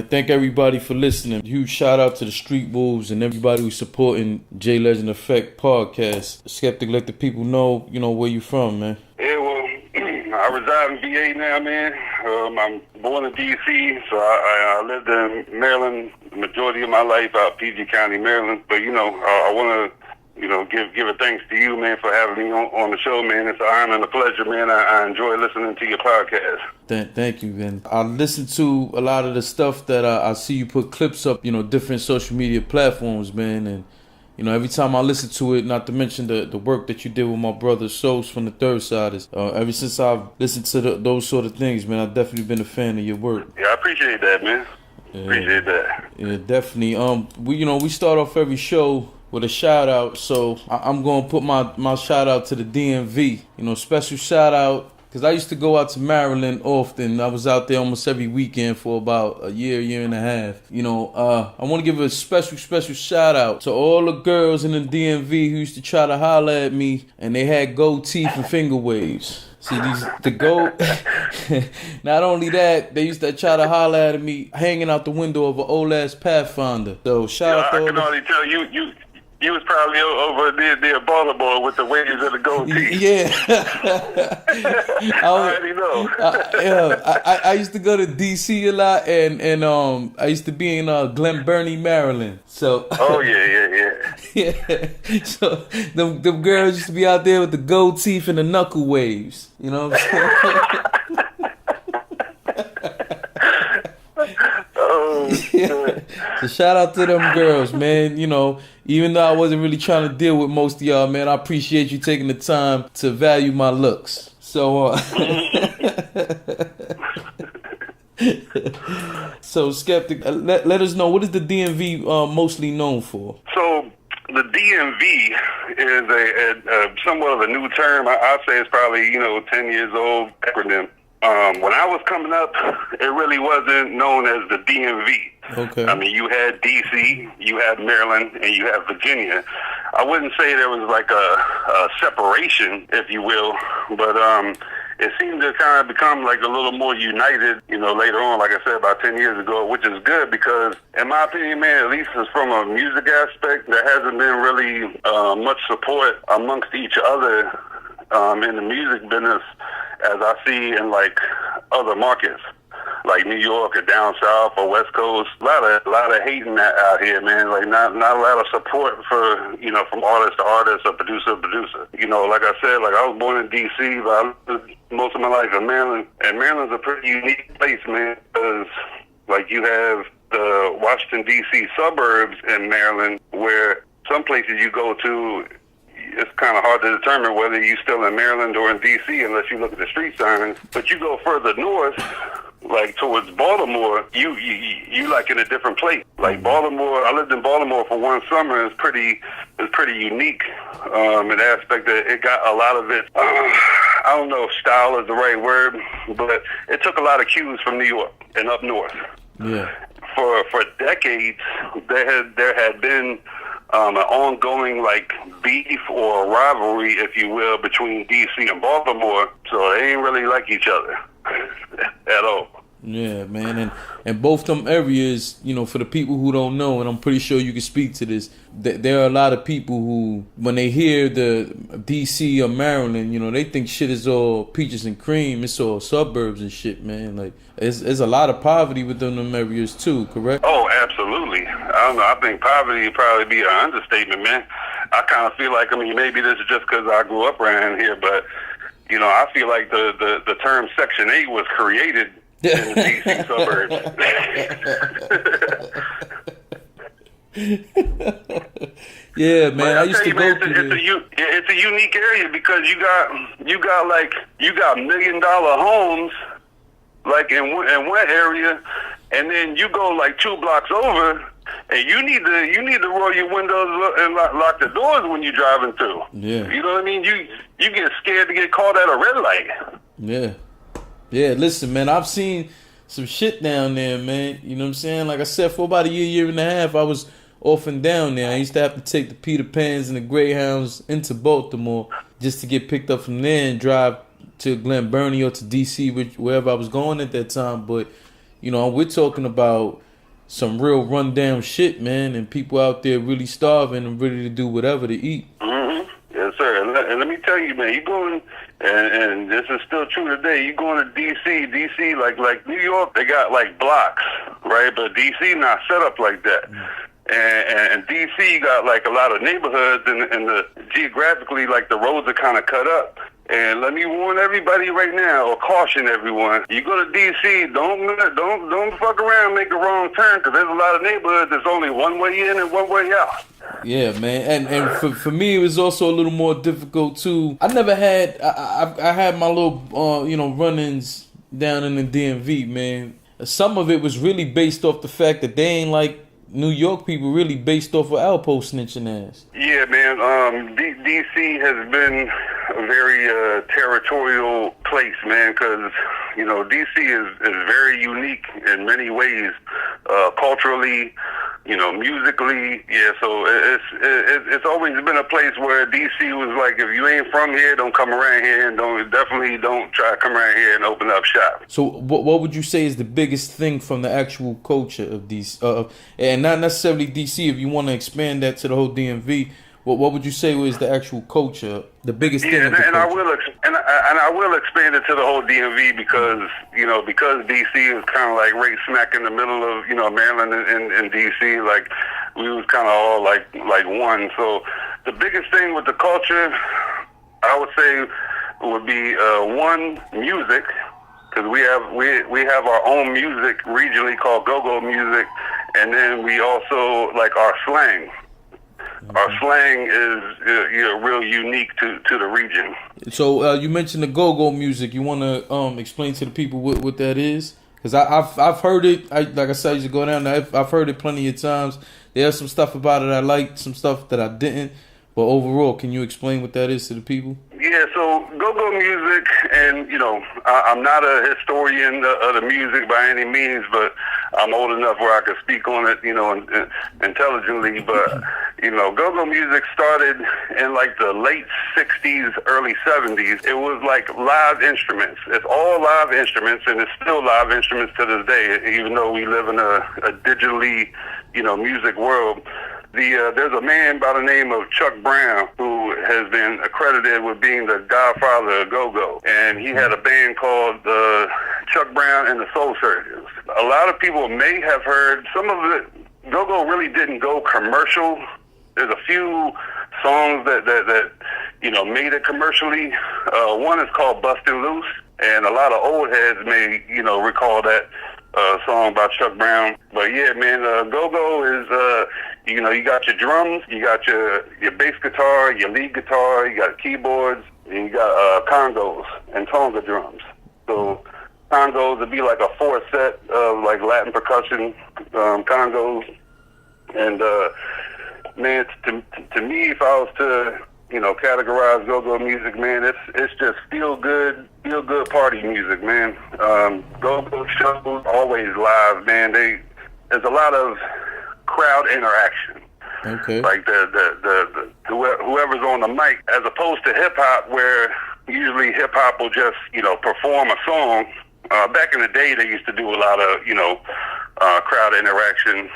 I thank everybody for listening. Huge shout out to the Street Wolves and everybody who's supporting JLEGEND EFFECT podcast. Skeptik, let the people know, where you from, man. Yeah, well, I reside in VA now, man. I'm born in D.C., so I lived in Maryland the majority of my life, out PG County, Maryland. But, I want to, give a thanks to you, man, for having me on the show, man. It's an honor and a pleasure, man. I enjoy listening to your podcast. Thank you, man. I listen to a lot of the stuff that I see you put clips up, different social media platforms, man. And, every time I listen to it, not to mention the work that you did with my brother Souls from the Third Side, ever since I've listened to those sort of things, man, I've definitely been a fan of your work. Yeah, I appreciate that, man. Yeah. Appreciate that. Yeah, definitely. We start off every show with a shout out, so I'm gonna put my shout out to the DMV. Special shout out because I used to go out to Maryland often. I was out there almost every weekend for about a year and a half. I want to give a special shout out to all the girls in the DMV who used to try to holler at me, and they had gold teeth and finger waves. See, not only that, they used to try to holler at me hanging out the window of an old ass Pathfinder. So shout out to all. I can only tell you was probably over near Baltimore with the waves of the gold teeth. Yeah. I already know. I used to go to D.C. a lot, and I used to be in Glen Burnie, Maryland. So. Oh, yeah. Yeah. So them girls used to be out there with the gold teeth and the knuckle waves. You know what I'm saying? Yeah. So shout out to them girls, man. Even though I wasn't really trying to deal with most of y'all, man, I appreciate you taking the time to value my looks. So, so Skeptik, let us know, what is the DMV mostly known for? So the DMV is a somewhat of a new term. I'd say it's probably 10 years old acronym. When I was coming up, it really wasn't known as the DMV. Okay. I mean, you had D.C., you had Maryland, and you had Virginia. I wouldn't say there was like a separation, if you will, but it seemed to kind of become like a little more united, later on, like I said, about 10 years ago, which is good because, in my opinion, man, at least from a music aspect, there hasn't been really much support amongst each other in the music business as I see in like other markets, like New York or down south or West Coast. A lot of hating out here, man. Like not a lot of support for from artist to artist or producer to producer. Like I said, like I was born in D.C., but I lived most of my life in Maryland, and Maryland's a pretty unique place, man, because like you have the Washington D.C. suburbs in Maryland, where some places you go to, it's kind of hard to determine whether you're still in Maryland or in D.C. unless you look at the street signs. But you go further north, like towards Baltimore, you like in a different place. Like Baltimore, I lived in Baltimore for one summer. It's pretty unique in the aspect that it got a lot of it. I don't know if style is the right word, but it took a lot of cues from New York and up north. Yeah. For decades, there had been an ongoing like beef or rivalry, if you will, between D.C. and Baltimore. So they ain't really like each other at all. Yeah, man, and both them areas, for the people who don't know, and I'm pretty sure you can speak to this, there are a lot of people who, when they hear the D.C. or Maryland, they think shit is all peaches and cream. It's all suburbs and shit, man. Like, there's a lot of poverty within them areas too, correct? Oh, absolutely. I don't know. I think poverty would probably be an understatement, man. I kind of feel like, maybe this is just because I grew up around here, but, I feel like the term Section 8 was created in the D.C. suburbs. Yeah, man. I used to go through it's a unique area because you got $1 million homes like in one area, and then you go like 2 blocks over, and you need to roll your windows and lock the doors when you're driving through. Yeah. You know what I mean? You get scared to get caught at a red light. Yeah. Yeah, listen, man, I've seen some shit down there, man. You know what I'm saying? Like I said, for about a year and a half, I was off and down there. I used to have to take the Peter Pans and the Greyhounds into Baltimore just to get picked up from there and drive to Glen Burnie or to D.C., wherever I was going at that time. But, we're talking about some real rundown shit, man, and people out there really starving and ready to do whatever to eat. Yes, sir. And let me tell you, man, you going, and this is still true today, you going to D.C., like New York, they got like blocks, right? But D.C. not set up like that. And D.C. got like a lot of neighborhoods, and the geographically, like the roads are kind of cut up. And let me warn everybody right now, or caution everyone: you go to D.C., don't fuck around, make a wrong turn, because there's a lot of neighborhoods that's only one way in and one way out. Yeah, man, and for me, it was also a little more difficult too. I never had, I had my little, run-ins down in the DMV, man. Some of it was really based off the fact that they ain't like New York people, really based off of Alpo snitching ass. Yeah, man. D.C. has been a very territorial place, man, because D.C. is very unique in many ways, culturally, musically. Yeah, so it's always been a place where D.C. was like, if you ain't from here, don't come around here, and definitely don't try to come around here and open up shop. So what would you say is the biggest thing from the actual culture of D.C. And not necessarily D.C. If you want to expand that to the whole DMV? What would you say was the actual culture, the biggest thing? And I will expand it to the whole DMV because DC is kind of like right smack in the middle of Maryland and DC. Like we was kind of all like one. So the biggest thing with the culture, I would say, would be one, music, because we have our own music regionally called go-go music, and then we also like our slang. Our slang is real unique to the region. So you mentioned the go-go music. You want to explain to the people what that is? Because I've heard it. Like I said, I used to go down there. I've heard it plenty of times. There's some stuff about it I liked, some stuff that I didn't. But overall, can you explain what that is to the people? Yeah, so go-go music, and I'm not a historian of the music by any means, but I'm old enough where I can speak on it, intelligently. But go-go music started in like the late '60s, early '70s. It was like live instruments. It's all live instruments, and it's still live instruments to this day, even though we live in a digitally, music world. There's a man by the name of Chuck Brown who has been accredited with being the godfather of go-go, and he had a band called Chuck Brown and the Soul Surgeons. A lot of people may have heard some of it. Go-go really didn't go commercial. There's a few songs that made it commercially. One is called Bustin' Loose, and a lot of old heads may recall that song by Chuck Brown. But yeah, man, go-go is you got your drums, you got your bass guitar, your lead guitar, you got keyboards, and you got congos and tonga drums. So congos would be like a 4-set of like Latin percussion congos. And man, to me, if I was to categorize go-go music, man, it's just feel good party music, man. Go-go shows always live, man. There's a lot of crowd interaction. Okay. Like the whoever's on the mic, as opposed to hip hop, where usually hip hop will just perform a song. Back in the day, they used to do a lot of crowd interaction.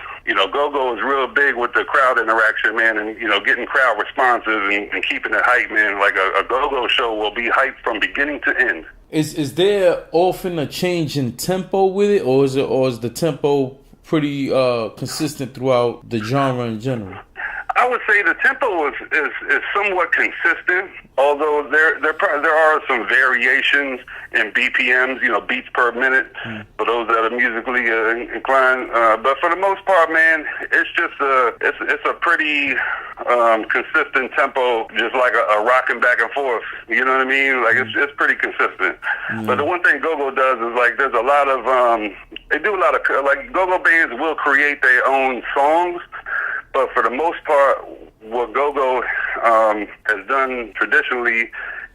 Go-go is real big with the crowd interaction, man, and getting crowd responses and keeping it hype, man. Like a go-go show will be hype from beginning to end. Is there often a change in tempo with it, or is the tempo pretty consistent throughout the genre in general? I would say the tempo is somewhat consistent, although there are some variations in BPMs, beats per minute, for those that are musically inclined. But for the most part, man, it's just it's a pretty consistent tempo, just like a rocking back and forth. You know what I mean? Like it's pretty consistent. But the one thing go-go does is like there's a lot of they do a lot of like go-go bands will create their own songs. But for the most part, what go-go has done traditionally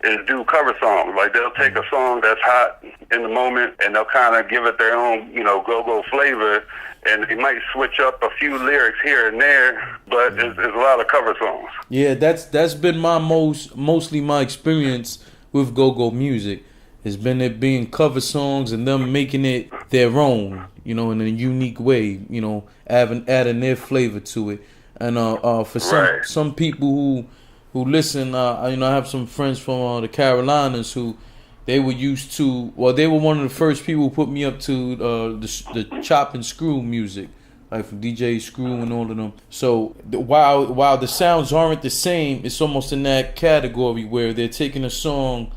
is do cover songs. Like they'll take a song that's hot in the moment and they'll kind of give it their own, go-go flavor, and they might switch up a few lyrics here and there, but it's a lot of cover songs. Yeah, that's been my mostly my experience with go-go music. It's been it being cover songs and them making it their own. you know, in a unique way, you know, adding their flavor to it. And for some people who listen, you know, I have some friends from the Carolinas who they were used to. Well, they were one of the first people who put me up to the chop and screw music, like from DJ Screw and all of them. So while the sounds aren't the same, it's almost in that category where they're taking a song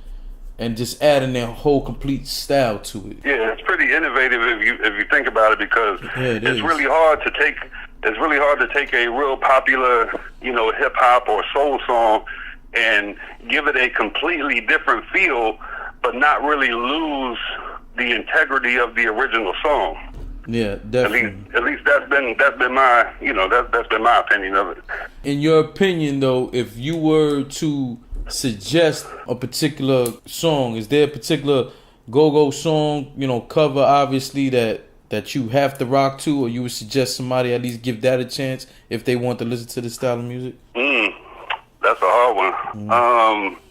and just adding their whole complete style to it. Yeah, it's pretty innovative if you think about it, because it's really hard to take. It's really hard to take a real popular, you know, hip hop or soul song and give it a completely different feel, but not really lose the integrity of the original song. Yeah, definitely. At least that's been my, you know, that's been my opinion of it. In your opinion, though, if you were to suggest a particular song, is there a particular go-go song, you know, cover obviously that you have to rock to, or you would suggest somebody at least give that a chance if they want to listen to this style of music? That's a hard one.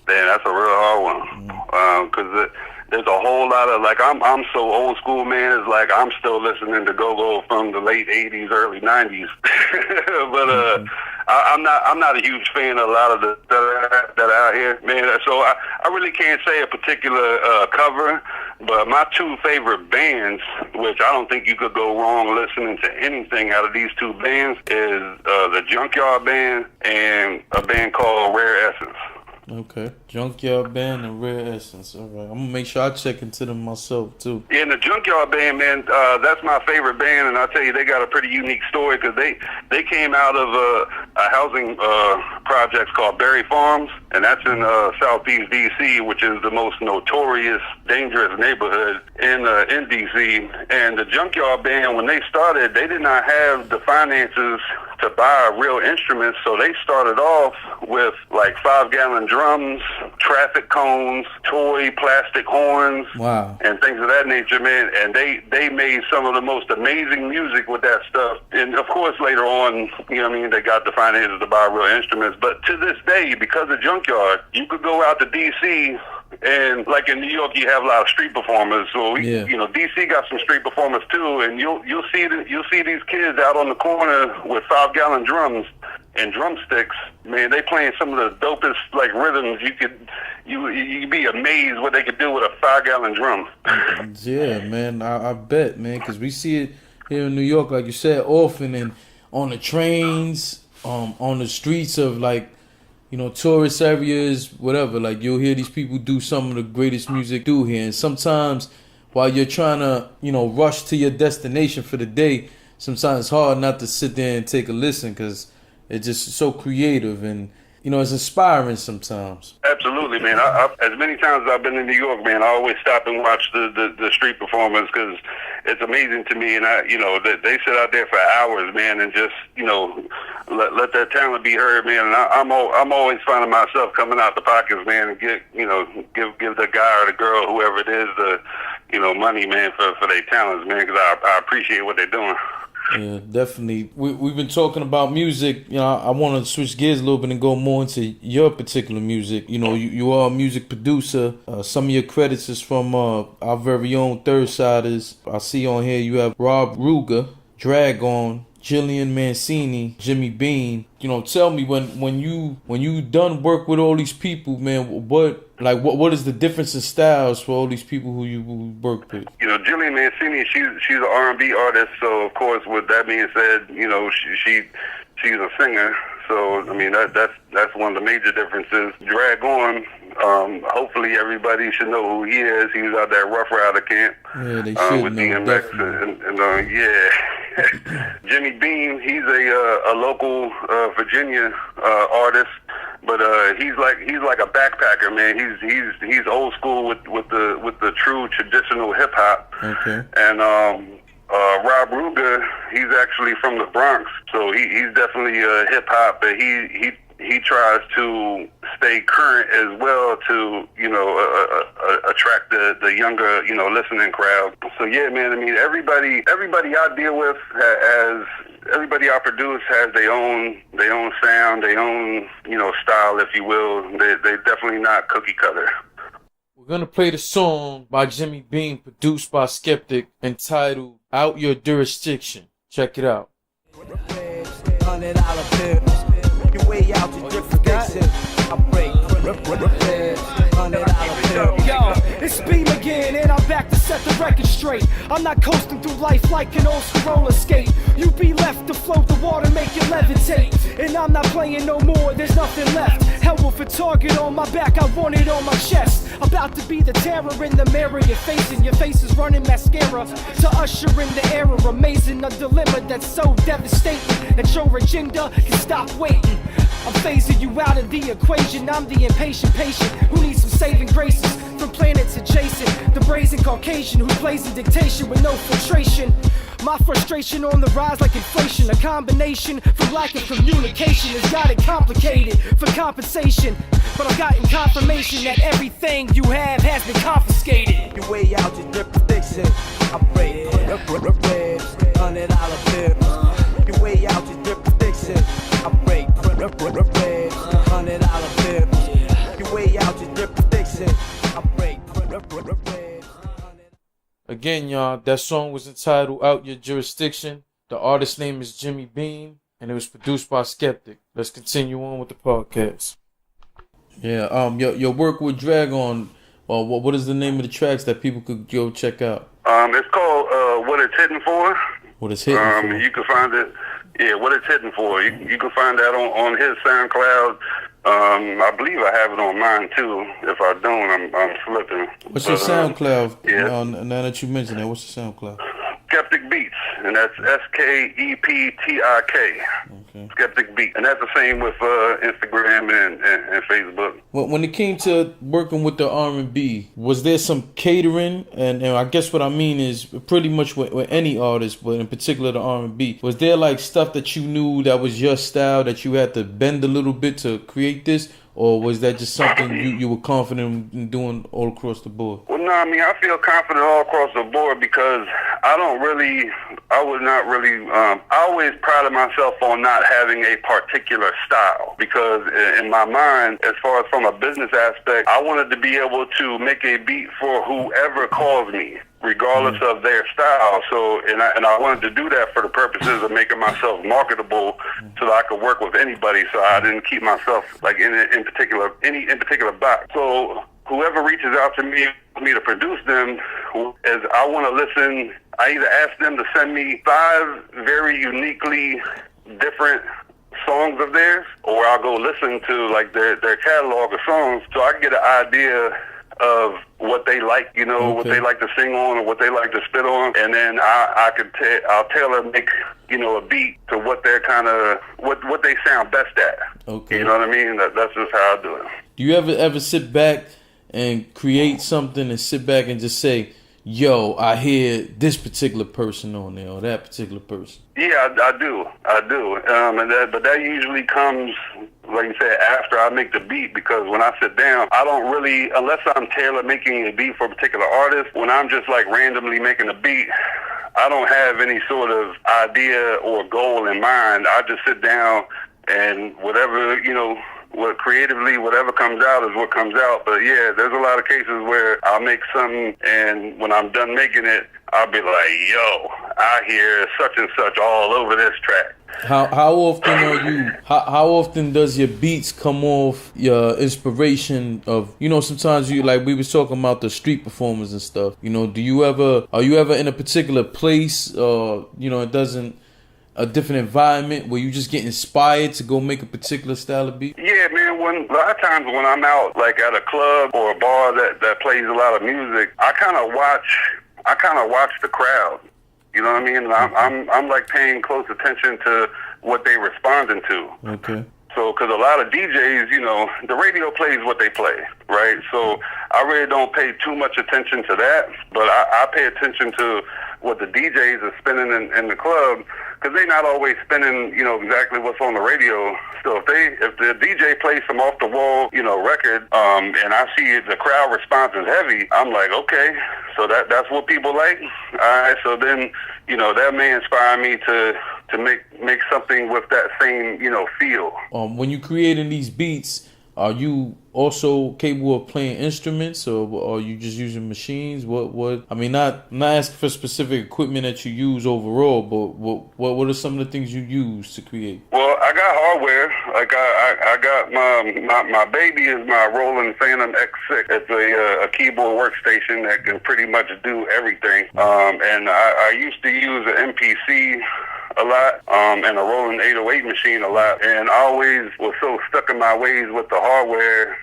Man, that's a real hard one. Because there's a whole lot of, like, I'm so old school, man. It's like I'm still listening to go-go from the late '80s, early '90s. But I'm not a huge fan of a lot of the that are out here, man. So I really can't say a particular cover. But my two favorite bands, which I don't think you could go wrong listening to anything out of these two bands, is the Junkyard Band and a band called Rare Essence. Okay, Junkyard Band and Rare Essence. All right, I'm gonna make sure I check into them myself too. Yeah, and the Junkyard Band, man, that's my favorite band, and I'll tell you, they got a pretty unique story, because they came out of a housing project called Berry Farms, and that's in Southeast D.C., which is the most notorious, dangerous neighborhood in D.C. And the Junkyard Band, when they started, they did not have the finances to buy real instruments, so they started off with like 5-gallon drums, traffic cones, toy plastic horns, and things of that nature, man. And they made some of the most amazing music with that stuff. And of course, later on, you know what I mean, they got the finances to buy real instruments. But to this day, because of Junkyard, you could go out to D.C., and like in New York, you have a lot of street performers. So you know, DC got some street performers too, and you'll see these kids out on the corner with 5-gallon drums and drumsticks. Man, they playing some of the dopest like rhythms. You'd be amazed what they could do with a 5-gallon drum. Yeah, man, I bet, man, because we see it here in New York, like you said, often, and on the trains, on the streets of, like, you know, tourist areas, whatever. Like, you'll hear these people do some of the greatest music do here. And sometimes while you're trying to, you know, rush to your destination for the day, sometimes it's hard not to sit there and take a listen, because it's just so creative and, you know, it's inspiring sometimes. Absolutely, man. As many times as I've been in New York, man, I always stop and watch the street performers, because it's amazing to me. And you know, they sit out there for hours, man, and just, you know, let their talent be heard, man. And I'm always finding myself coming out the pockets, man, and give the guy or the girl, whoever it is, the, you know, money, man, for their talents, man, because I appreciate what they're doing. Yeah, definitely. We've been talking about music. You know, I want to switch gears a little bit and go more into your particular music. You know, you are a music producer. Some of your credits is from our very own Third Siders. I see on here you have Rob Ruger, Dragon, Jillian Mancini, Jimmy Bean. You know, tell me when you done work with all these people, man, what is the difference in styles for all these people who you work with? You know, Jillian Mancini, she's an R&B artist, so of course, with that being said, you know, she's a singer. So I mean, that's one of the major differences. Dragon, hopefully everybody should know who he is. He's out there Rough Rider camp. Yeah, they should with know, DMX and yeah. Jimmy Bean, he's a local Virginia artist, but he's like a backpacker, man. He's old school with the true traditional hip hop. Okay. And Rob Ruger, he's actually from the Bronx, so he's definitely hip hop, but he tries to stay current as well to, you know, attract the younger, you know, listening crowd. So yeah, man, I mean, everybody I deal with everybody I produce has their own sound, their own, you know, style, if you will. They're definitely not cookie cutter. We're gonna play the song by Jimmy Bean, produced by Skeptik, entitled Out Your Jurisdiction. Check it out. $100 bills. Your way out your jurisdiction. I break $100 bills. Yo, it's Beam again, and I'm back to set the record straight. I'm not coasting through life like an old roller skate. You be left to float the water, make you levitate. And I'm not playing no more, there's nothing left. Hell with a target on my back, I want it on my chest. About to be the terror in the mirror you're facing. Your face is running mascara to usher in the era. Amazing, a dilemma that's so devastating that your agenda can stop waiting. I'm phasing you out of the equation. I'm the impatient patient who needs some saving graces from planets adjacent. The brazen Caucasian who plays in dictation with no filtration. My frustration on the rise like inflation. A combination from lack of communication has got it complicated for compensation. But I've gotten confirmation that everything you have has been confiscated. Your way out your jurisdiction. I break $100 bills. Your way out your jurisdiction. I break $100 bills. Your way out your jurisdiction. I break $100 bills. Again, y'all, that song was entitled Out Your Jurisdiction. The artist's name is Jimmy Bean, and it was produced by Skeptik. Let's continue on with the podcast. Yeah, your work with Dragon. What is the name of the tracks that people could go check out? It's called What It's Hitting For. What It's Hitting For. You can find it. Yeah, What It's Hitting For. You can find that on his SoundCloud. I believe I have it on mine too. If I don't, I'm slipping. What's your SoundCloud? Yeah. Now that you mention that, what's your SoundCloud? Skeptik Beats, and that's SKEPTIK. Okay. Skeptik Beats, and that's the same with Instagram and Facebook. Well, when it came to working with the R&B, was there some catering? And I guess what I mean is pretty much with any artist, but in particular the R&B. Was there like stuff that you knew that was your style that you had to bend a little bit to create this? Or was that just something you were confident in doing all across the board? Well, no, I mean, I feel confident all across the board because I always prided myself on not having a particular style because in my mind, as far as from a business aspect, I wanted to be able to make a beat for whoever calls me, regardless of their style. So, and I wanted to do that for the purposes of making myself marketable so that I could work with anybody. So I didn't keep myself like in particular box. So whoever reaches out to me to produce them, as I want to listen, I either ask them to send me 5 very uniquely different songs of theirs, or I'll go listen to like their catalog of songs so I can get an idea of what they like, what they like to sing on or what they like to spit on, and then I'll tailor make, a beat to what they're kind of what they sound best at. Okay. You know what I mean? That's just how I do it. Do you ever sit back and create something and sit back and just say, yo, I hear this particular person on there or that particular person? Yeah, I do. But that usually comes, like you said, after I make the beat, because when I sit down, I don't really, unless I'm tailor making a beat for a particular artist, when I'm just like randomly making a beat, I don't have any sort of idea or goal in mind. I just sit down and whatever, what creatively, whatever comes out is what comes out. But yeah, there's a lot of cases where I'll make something, and when I'm done making it, I'll be like, yo, I hear such and such all over this track. How often does your beats come off your inspiration of, sometimes you, like we was talking about the street performers and stuff, are you ever in a particular place, a different environment where you just get inspired to go make a particular style of beat? Yeah, man. A lot of times when I'm out, like at a club or a bar that plays a lot of music, I kind of watch the crowd. You know what I mean? I'm like paying close attention to what they responding to. Okay. So, because a lot of DJs, the radio plays what they play, right? So I really don't pay too much attention to that, but I pay attention to what the DJs are spinning in the club, because they're not always spinning, exactly what's on the radio. So if the DJ plays some off the wall, record, and I see the crowd response is heavy, I'm like, okay, so that's what people like. All right, so then, that may inspire me to make something with that same, feel. When you creating these beats, Are you also capable of playing instruments, or are you just using machines? What? I mean, not asking for specific equipment that you use overall, but what are some of the things you use to create? Well, I got hardware. Like I got my baby is my Roland Phantom X6. It's a keyboard workstation that can pretty much do everything. And I used to use an MPC a lot, and a Roland 808 machine a lot, and I always was so stuck in my ways with the hardware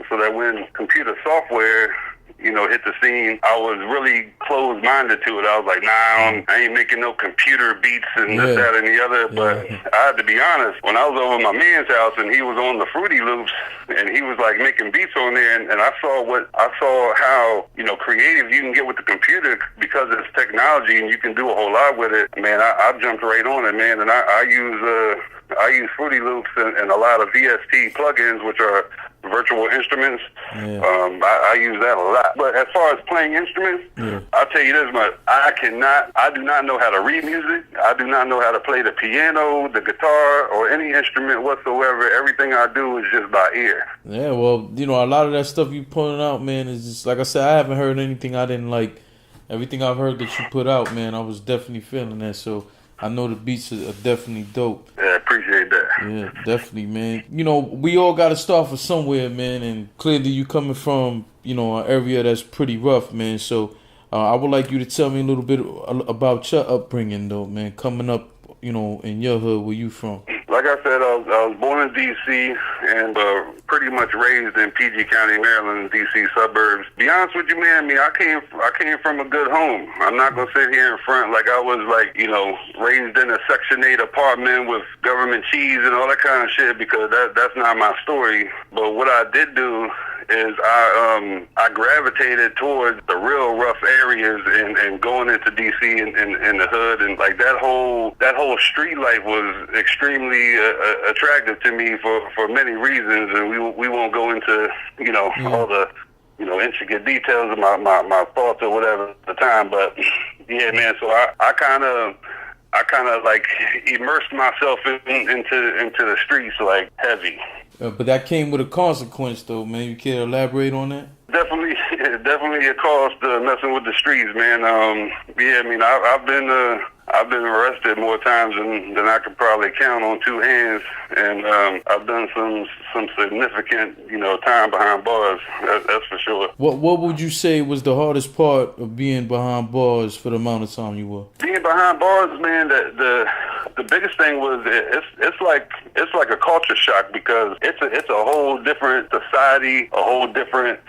so that when computer software, you know, hit the scene, I was really closed-minded to it. I was like, nah, I ain't making no computer beats and this, that, and the other. But I had to be honest, when I was over at my man's house and he was on the Fruity Loops and he was like making beats on there, and I saw how, you know, creative you can get with the computer because it's technology and you can do a whole lot with it. Man, I jumped right on it, man, and I use Fruity Loops and a lot of VST plugins, which are virtual instruments. I use that a lot. But as far as playing instruments, I'll tell you this much: I do not know how to read music. I do not know how to play the piano, the guitar, or any instrument whatsoever. Everything I do is just by ear. Yeah, well, you know, a lot of that stuff you putting out, man, is just, like I said, I haven't heard anything I didn't like. Everything I've heard that you put out, man, I was definitely feeling that. So I know the beats are definitely dope. Yeah, appreciate that. Yeah, definitely, man. You know, we all got to start from somewhere, man. And clearly you coming from, you know, an area that's pretty rough, man. So I would like you to tell me a little bit about your upbringing, though, man. Coming up, you know, in your hood, where you from? Like I said, I was born in D.C. and pretty much raised in PG County, Maryland, D.C. suburbs. Be honest with you, man, I came from a good home. I'm not gonna sit here in front like I was like, you know, raised in a Section 8 apartment with government cheese and all that kind of shit, because that's not my story. But what I did do is I gravitated towards the real rough areas and going into DC and the hood, and like that whole street life was extremely attractive to me for many reasons, and we won't go into, you know, all the, you know, intricate details of my thoughts or whatever at the time. But yeah, man, so I kind of like immersed myself into the streets like heavy. But that came with a consequence, though, man. You care to elaborate on that? Definitely a cost messing with the streets, man. Yeah, I mean, I've been arrested more times than I could probably count on two hands, and I've done some significant, you know, time behind bars. That's for sure. What would you say was the hardest part of being behind bars for the amount of time you were? Being behind bars, man, the biggest thing was it's like a culture shock, because it's a whole different society, a whole different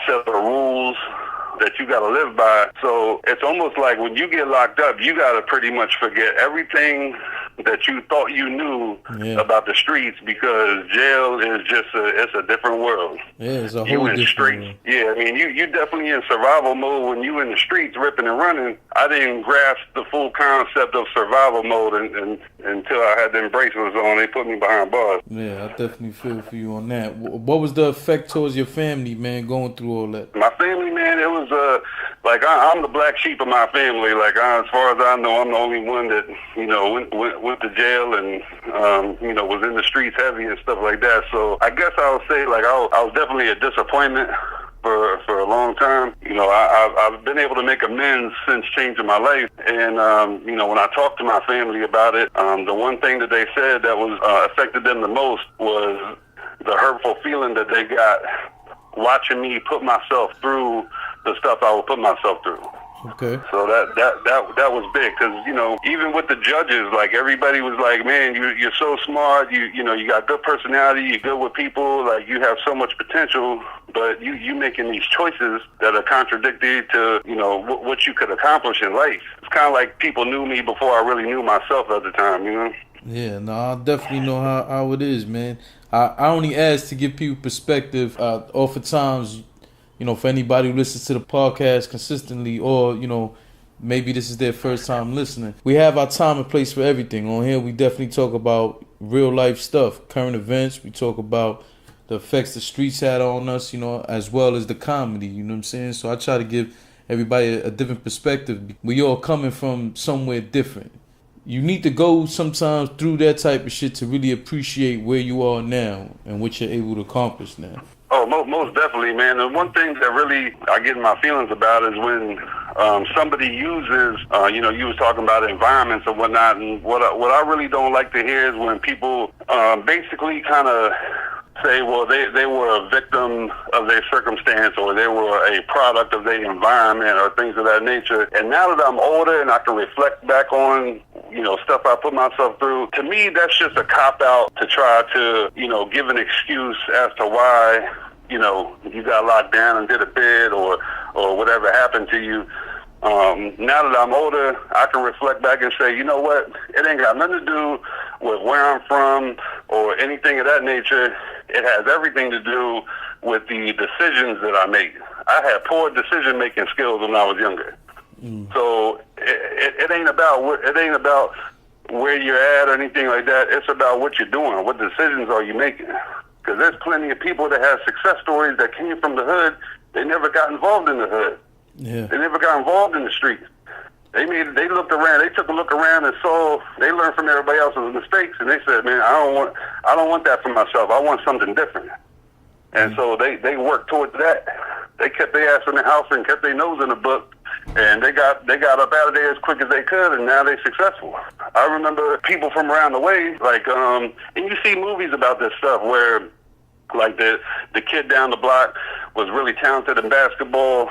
set of rules that you got to live by. So it's almost like when you get locked up, you got to pretty much forget everything that you thought you knew about the streets, because jail is just it's a different world. Yeah, it's a whole different world. Yeah, I mean, you definitely in survival mode when you in the streets ripping and running. I didn't grasp the full concept of survival mode until I had the bracelets on. They put me behind bars. Yeah, I definitely feel for you on that. What was the effect towards your family, man, going through all that? My family, man, it was like I'm the black sheep of my family. Like as far as I know, I'm the only one that, you know, went to jail and you know, was in the streets heavy and stuff like that. So I guess I would say like I was definitely a disappointment for a long time. You know, I've been able to make amends since changing my life, and you know, when I talked to my family about it, the one thing that they said that was affected them the most was the hurtful feeling that they got watching me put myself through the stuff I would put myself through. Okay. So that was big, because, you know, even with the judges, like everybody was like, man, you're so smart, you know, you got good personality, you're good with people, like you have so much potential, but you making these choices that are contradictory to, you know, what you could accomplish in life. It's kind of like people knew me before I really knew myself at the time, you know? Yeah, no, I definitely know how it is, man. I only ask to give people perspective. Oftentimes, you know, for anybody who listens to the podcast consistently, or, you know, maybe this is their first time listening, we have our time and place for everything. On here, we definitely talk about real life stuff, current events. We talk about the effects the streets had on us, you know, as well as the comedy, you know what I'm saying? So I try to give everybody a different perspective. We all coming from somewhere different. you need to go sometimes through that type of shit to really appreciate where you are now and what you're able to accomplish now. Oh, most definitely, man. And one thing that really I get in my feelings about is when somebody uses, you know, you was talking about environments and whatnot, and what I really don't like to hear is when people basically kind of say, well, they were a victim of their circumstance, or they were a product of their environment, or things of that nature. And now that I'm older and I can reflect back on, you know, stuff I put myself through, to me, that's just a cop-out to try to, you know, give an excuse as to why, you know, you got locked down and did a bid, or whatever happened to you. Now that I'm older, I can reflect back and say, you know what, it ain't got nothing to do with where I'm from or anything of that nature. It has everything to do with the decisions that I make. I had poor decision-making skills when I was younger. So it ain't about where you're at or anything like that. It's about what you're doing. What decisions are you making? Because there's plenty of people that have success stories that came from the hood. They never got involved in the hood. Yeah. They never got involved in the streets. They looked around. They took a look around and saw. They learned from everybody else's mistakes, and they said, "Man, I don't want that for myself. I want something different." And so they worked towards that. They kept their ass in the house and kept their nose in the book, and they got up out of there as quick as they could, and now they're successful. I remember people from around the way, like, and you see movies about this stuff where, like, the kid down the block was really talented in basketball.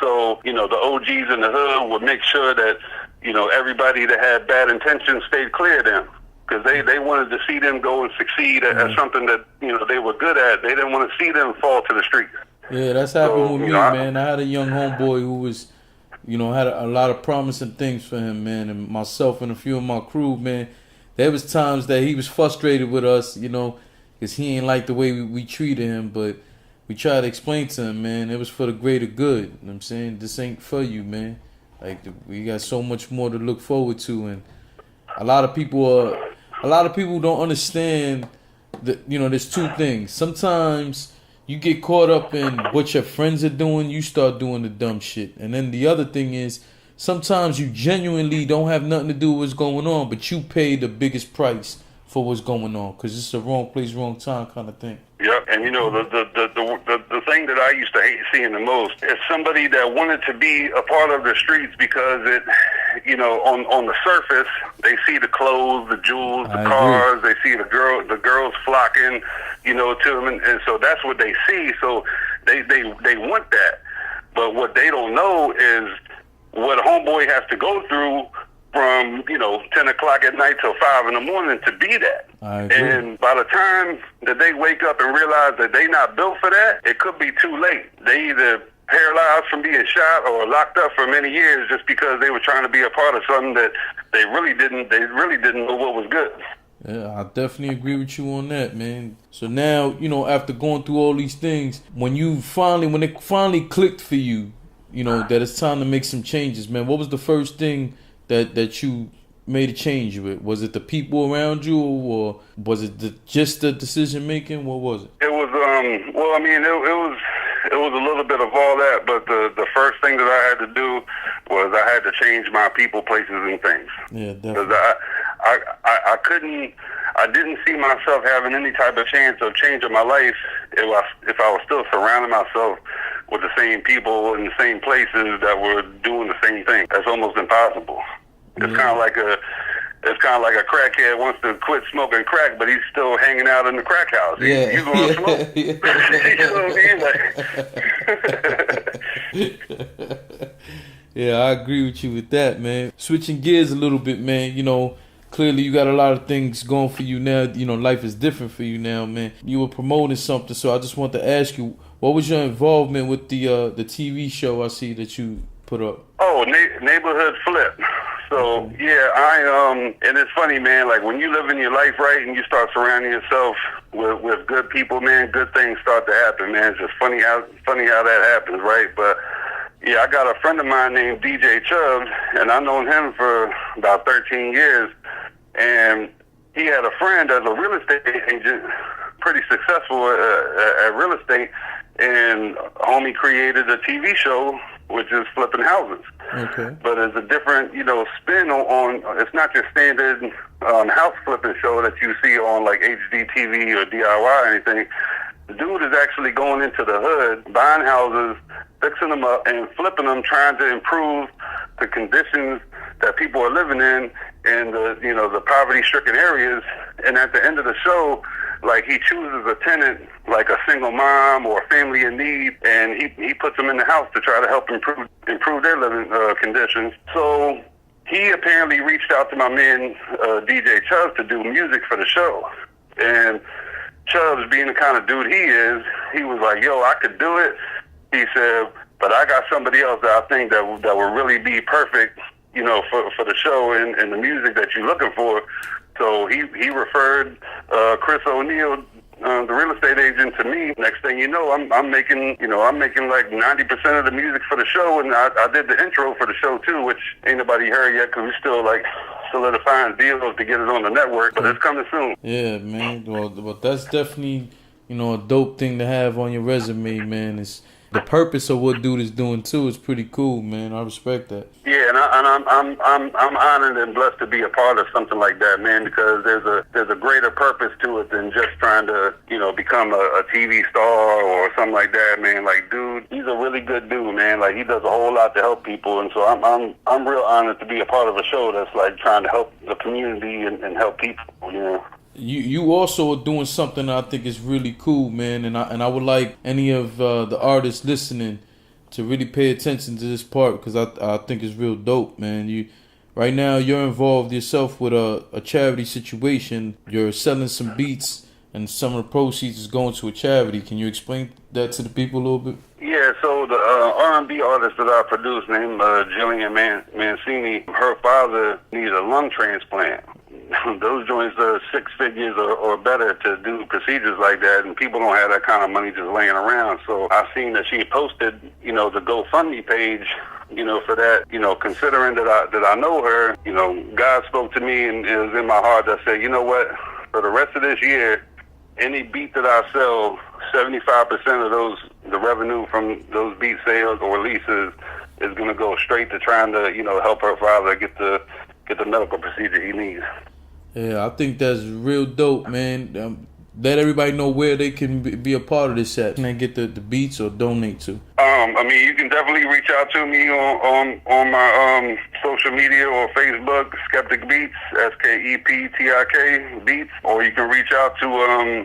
So, you know, the OGs in the hood would make sure that, you know, everybody that had bad intentions stayed clear of them, because they wanted to see them go and succeed at something that, you know, they were good at. They didn't want to see them fall to the streets. Yeah, that's happened with me, know, man. I had a young homeboy who was, you know, had a lot of promising things for him, man, and myself and a few of my crew, man. There was times that he was frustrated with us, you know, because he ain't like the way we treated him, but we tried to explain to him, man, it was for the greater good. You know what I'm saying? This ain't for you, man. Like, we got so much more to look forward to, and a lot of people don't understand that, you know, there's two things. Sometimes you get caught up in what your friends are doing, you start doing the dumb shit. And then the other thing is, sometimes you genuinely don't have nothing to do with what's going on, but you pay the biggest price for what's going on, because it's a wrong place, wrong time kind of thing. Yep, and you know, the thing that I used to hate seeing the most is somebody that wanted to be a part of the streets because it, you know, on the surface, they see the clothes, the jewels, the cars, they see the girls flocking, you know, to them, and so that's what they see, so they want that. But what they don't know is what a homeboy has to go through from, you know, 10 o'clock at night till 5 in the morning to be that. And by the time that they wake up and realize that they not built for that, it could be too late. They either paralyzed from being shot or locked up for many years just because they were trying to be a part of something that they really didn't know what was good. Yeah, I definitely agree with you on that, man. So now, you know, after going through all these things, when it finally clicked for you, you know, that it's time to make some changes, man, what was the first thing that you made a change with? Was it the people around you, or was it just the decision making? What was it? It was well, I mean, it was a little bit of all that, but the first thing that I had to do was I had to change my people, places, and things. Yeah, definitely. Because I didn't see myself having any type of chance of changing my life if I was still surrounding myself with the same people in the same places that were doing the same thing. That's almost impossible. It's kind of like a crackhead wants to quit smoking crack, but he's still hanging out in the crack house. He's going to smoke. You know what I mean? Yeah, I agree with you with that, man. Switching gears a little bit, man. You know, clearly you got a lot of things going for you now. You know, life is different for you now, man. You were promoting something, so I just want to ask you, what was your involvement with the TV show I see that you put up? Oh, Neighborhood Flip. So, yeah, and it's funny, man, like when you live in your life right and you start surrounding yourself with good people, man, good things start to happen, man. It's just funny how that happens, right? But, yeah, I got a friend of mine named DJ Chubbs, and I've known him for about 13 years, and he had a friend as a real estate agent, pretty successful at real estate, and homie created a TV show which is flipping houses. Okay. But it's a different, spin on it's not your standard house flipping show that you see on like HGTV or DIY or anything. The dude is actually going into the hood, buying houses, fixing them up, and flipping them, trying to improve the conditions that people are living in the poverty-stricken areas. And at the end of the show, like, he chooses a tenant, like a single mom or a family in need, and he puts them in the house to try to help improve their living conditions. So he apparently reached out to my man DJ Chubbs to do music for the show. And Chubbs, being the kind of dude he is, he was like, yo, I could do it. He said, but I got somebody else that I think that will really be perfect, for the show and the music that you're looking for. So he referred Chris O'Neill, the real estate agent, to me. Next thing you know, I'm making like 90% of the music for the show, and I did the intro for the show too, which ain't nobody heard yet because we're still like solidifying deals to get it on the network, but it's coming soon. Yeah, man. Well, that's definitely a dope thing to have on your resume, man. It's the purpose of what dude is doing too is pretty cool, man. I respect that. Yeah, and I'm honored and blessed to be a part of something like that, man. Because there's a greater purpose to it than just trying to become a TV star or something like that, man. Like, dude, he's a really good dude, man. Like, he does a whole lot to help people, and so I'm real honored to be a part of a show that's like trying to help the community and help people, You also are doing something I think is really cool, man, and I would like any of the artists listening to really pay attention to this part because I think it's real dope, man. Right now you're involved yourself with a charity situation. You're selling some beats, and some of the proceeds is going to a charity. Can you explain that to the people a little bit? Yeah, so the R&B artist that I produced named Jillian Mancini, her father needed a lung transplant. Those joints are 6 figures or better to do procedures like that, and people don't have that kind of money just laying around. So I seen that she posted, the GoFundMe page, for that. Considering that I know her, God spoke to me, and it was in my heart that said, you know what, for the rest of this year, any beat that I sell, 75% of the revenue from those beat sales or leases is going to go straight to trying to, help her father get the medical procedure he needs. Yeah, I think that's real dope, man. Let everybody know where they can be a part of this at. Can they get the beats or donate to? You can definitely reach out to me on my social media or Facebook, Skeptik Beats, SKEPTIK Beats, or you can reach out to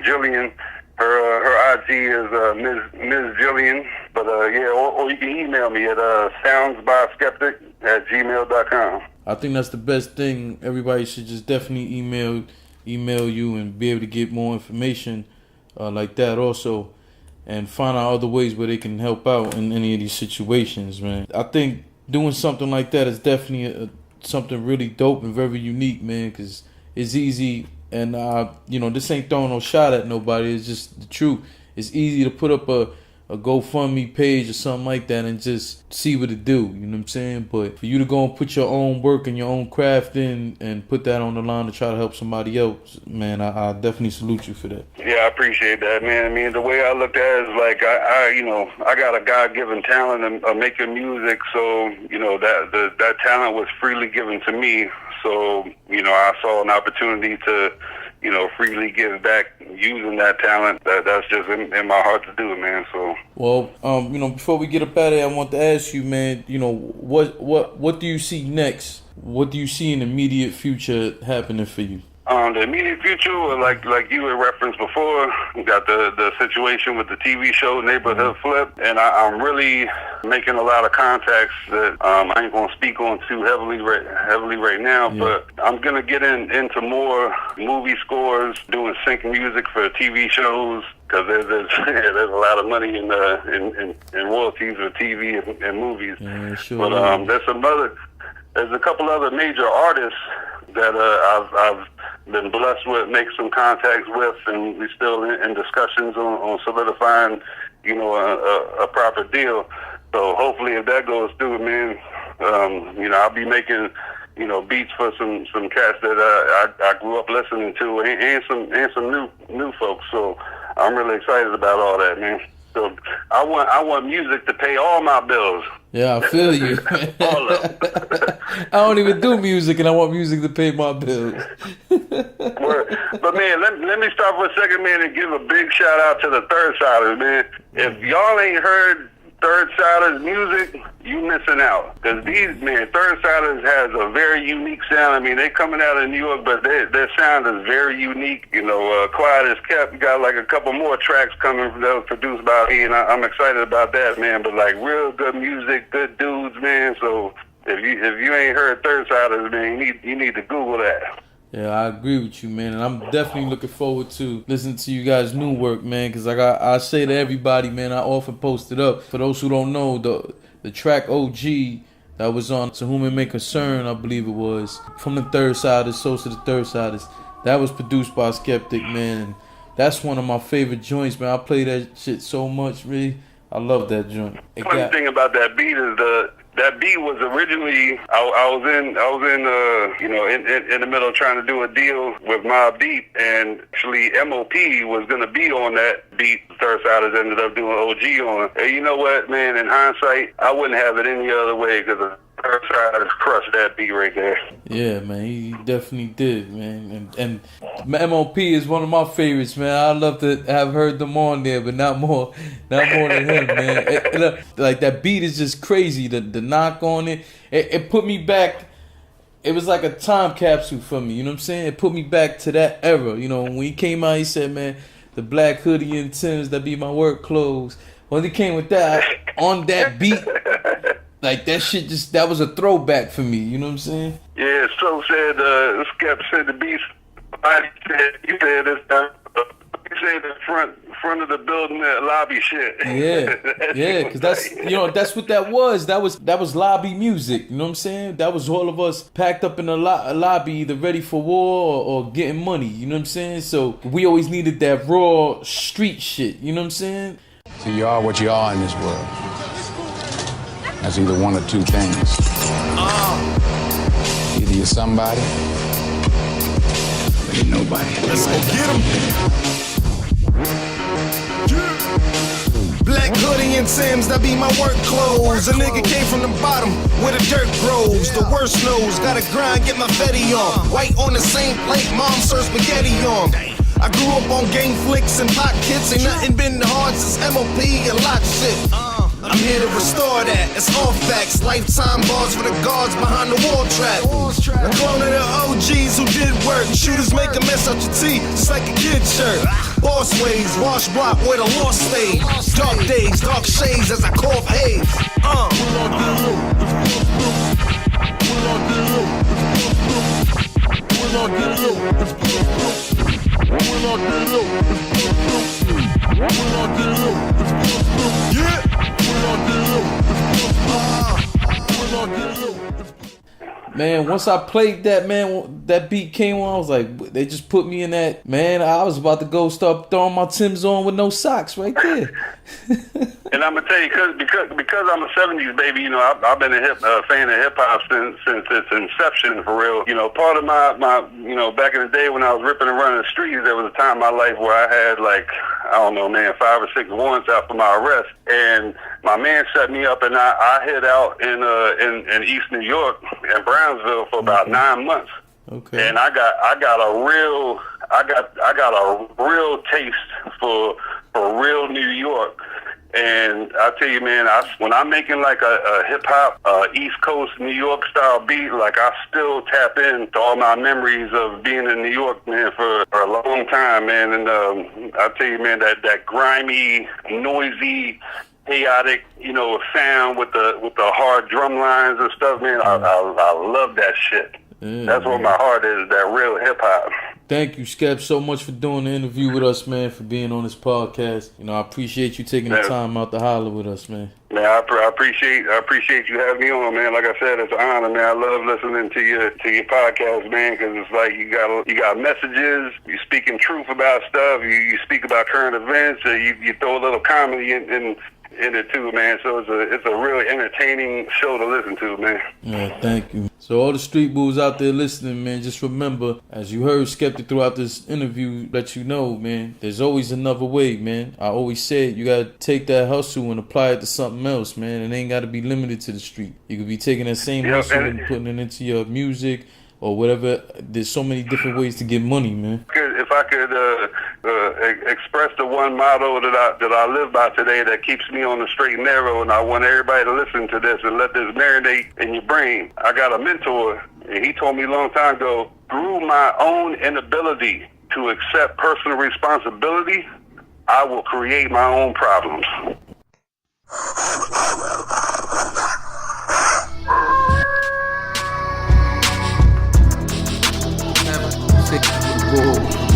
Jillian. Her IG is Ms. Jillian, but or you can email me at soundsbyskeptic@gmail.com. I think that's the best thing. Everybody should just definitely email you and be able to get more information like that also, and find out other ways where they can help out in any of these situations, man. I think doing something like that is definitely something really dope and very unique, man, because it's easy. And, this ain't throwing no shot at nobody. It's just the truth. It's easy to put up a GoFundMe page or something like that and just see what it do. You know what I'm saying? But for you to go and put your own work and your own craft in and put that on the line to try to help somebody else, man, I definitely salute you for that. Yeah, I appreciate that, man. I mean, the way I looked at it is like I got a God-given talent of making music, so that talent was freely given to me. So I saw an opportunity to freely give back using that talent. That's just in my heart to do, man. So before we get up out of there, I want to ask you, man, what do you see next? What do you see in the immediate future happening for you? The immediate future, like you had referenced before, we got the situation with the TV show Neighborhood Flip, and I'm really making a lot of contacts that I ain't gonna speak on too heavily right now, but I'm gonna get into more movie scores, doing sync music for TV shows, because there's a lot of money in royalties with TV and movies. Yeah, sure. But there's a couple other major artists that I've been blessed with, make some contacts with, and we're still in discussions on solidifying, a proper deal. So hopefully, if that goes through, man, I'll be making, beats for some cats that I grew up listening to, and some new folks. So I'm really excited about all that, man. So I want music to pay all my bills. Yeah, I feel you. All of them. I don't even do music, and I want music to pay my bills. Word. But man, let me stop for a second, man, and give a big shout out to the Third Siders, man. If y'all ain't heard Third Siders music, you missing out. Because Third Siders has a very unique sound. I mean, they coming out of New York, but their sound is very unique. You know, Quiet as Kept got like a couple more tracks coming that was produced by me, and I'm excited about that, man. But like real good music, good dudes, man. So if you ain't heard Third Siders, man, you need to Google that. Yeah, I agree with you, man, and I'm definitely looking forward to listening to you guys' new work, man. Because like I say to everybody, man, I often post it up. For those who don't know, the track OG that was on To Whom It May Concern, I believe it was, from the Third Siders, Souls to the Third Siders, that was produced by Skeptik, man. And that's one of my favorite joints, man. I play that shit so much, really. I love that joint. Funny thing about that beat is that beat was originally I was in the middle of trying to do a deal with Mobb Deep, and actually MOP was gonna be on that beat. Third Siders ended up doing OG on. And you know what, man? In hindsight, I wouldn't have it any other way because Third Siders crushed that beat right there. Yeah, man, he definitely did, man. And MOP is one of my favorites, man. I'd love to have heard them on there, but not more than him, man. Like that beat is just crazy. The knock on it put me back. It was like a time capsule for me. You know what I'm saying? It put me back to that era. You know, when he came out, he said, man, the black hoodie and Timbs that be my work clothes. When he came with that on that beat. Like that shit that was a throwback for me, you know what I'm saying? Yeah, so said Skep said the Beast. He said this time. He said the front of the building, that lobby shit. Yeah, because that's what that was. That was lobby music. You know what I'm saying? That was all of us packed up in a lobby, either ready for war or getting money. You know what I'm saying? So we always needed that raw street shit. You know what I'm saying? So you are what you are in this world. That's either one or two things. Either you're somebody, or you're nobody. Let's go get him. Black hoodie and Timbs, that be my work clothes. A nigga came from the bottom where the dirt grows. The worst knows, gotta grind, get my Fetty on. White on the same plate, mom serves spaghetti on. I grew up on gang flicks and pot kits. Ain't nothing been hard since MOP and lot shit. I'm here to restore that, it's all facts. Lifetime bars for the guards behind the wall trap. A clone of the OGs who did work. Shooters make a mess out your teeth, just like a kid's shirt. Boss ways, wash block where the lost stays. Dark days, dark shades as I cough haze. Man, once I played that, man, that beat came on, I was like, they just put me in that, man, I was about to go start throwing my Timbs on with no socks right there. And I'm gonna tell you, because I'm a '70s baby, you know, I've been a fan of hip hop since its inception, for real. You know, part of my you know, back in the day when I was ripping and running the streets, there was a time in my life where I had like, I don't know, man, 5 or 6 warrants out for my arrest, and my man set me up, and I hid out in East New York and Brownsville for about 9 months. Okay. And I got a real taste for real New York. And I tell you, man, when I'm making like a hip hop East Coast New York style beat, like I still tap into all my memories of being in New York, man, for a long time, man. And I tell you, man, that grimy, noisy, chaotic, you know, sound with the hard drum lines and stuff, man. I love that shit. Yeah, that's what my heart is, that real hip hop. Thank you, Skep, so much for doing the interview with us, man, for being on this podcast. You know, I appreciate you taking the time out to holler with us, man. Man, I appreciate you having me on, man. Like I said, it's an honor, man. I love listening to your podcast, man, because it's like you got messages. You speaking truth about stuff. You speak about current events. You throw a little comedy in in it too, man. So it's a really entertaining show to listen to, man. Yeah, thank you. So all the street bulls out there listening, man, just remember, as you heard Skeptik throughout this interview, let you know, man, there's always another way, man. I always said you gotta take that hustle and apply it to something else, man. It ain't gotta be limited to the street. You could be taking that same hustle and putting it into your music or whatever. There's so many different ways to get money, man. If I could express the one motto that I live by today that keeps me on the straight and narrow, and I want everybody to listen to this and let this marinate in your brain. I got a mentor, and he told me a long time ago, through my own inability to accept personal responsibility, I will create my own problems.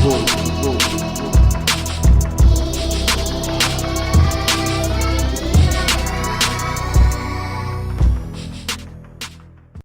Whoa.